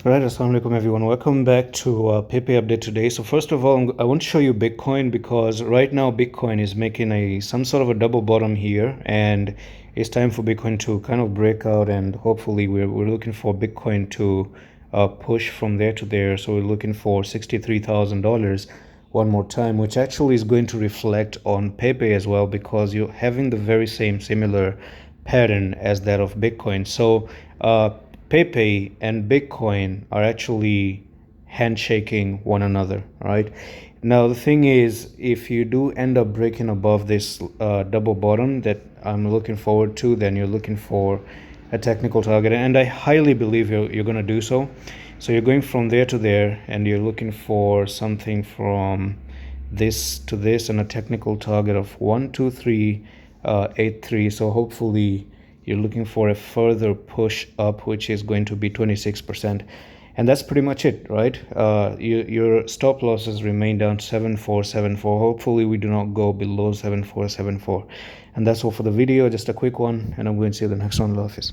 Alright, assalamu alaikum everyone. Welcome back to Pepe update today. So first of all, I want to show you Bitcoin because right now Bitcoin is making some sort of a double bottom here, and it's time for Bitcoin to kind of break out, and hopefully we're looking for Bitcoin to push from there to there. So we're looking for $63,000 one more time, which actually is going to reflect on Pepe as well because you're having the very similar pattern as that of Bitcoin. So Pepe and Bitcoin are actually handshaking one another, right? Now, the thing is, if you do end up breaking above this double bottom that I'm looking forward to, then you're looking for a technical target. And I highly believe you're going to do so. So you're going from there to there, and you're looking for something from this to this and a technical target of 12383. So hopefully you're looking for a further push up, which is going to be 26%. And that's pretty much it, right? Your stop losses remain down 7474. Hopefully we do not go below 7474. And that's all for the video, just a quick one, and I'm going to see you the next one. Love is.